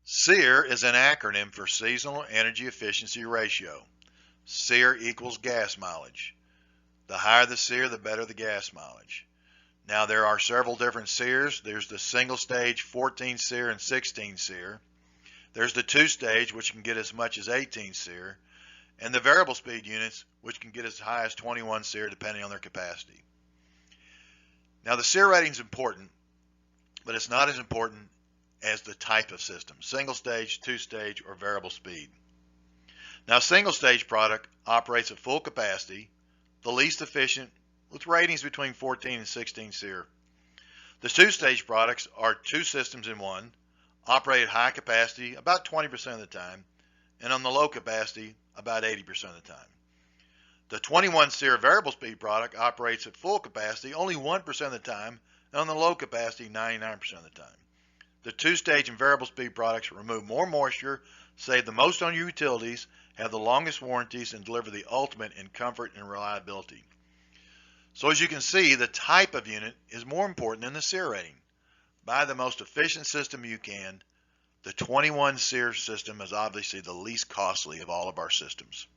SEER is an acronym for Seasonal Energy Efficiency Ratio. SEER equals gas mileage. The higher the SEER, the better the gas mileage. Now there are several different SEERs. There's the single stage 14 SEER and 16 SEER. There's the two stage, which can get as much as 18 SEER, and the variable speed units, which can get as high as 21 SEER depending on their capacity. Now the SEER rating is important, but it's not as important as the type of system, single stage, two stage, or variable speed. Now single stage product operates at full capacity, the least efficient, with ratings between 14 and 16 SEER. The two stage products are two systems in one, operate at high capacity about 20% of the time, and on the low capacity about 80% of the time. The 21 SEER variable speed product operates at full capacity only 1% of the time, and on the low capacity 99% of the time. The two-stage and variable speed products remove more moisture, save the most on your utilities, have the longest warranties, and deliver the ultimate in comfort and reliability. So as you can see, the type of unit is more important than the SEER rating. Buy the most efficient system you can. The 21 SEER system is obviously the least costly of all of our systems.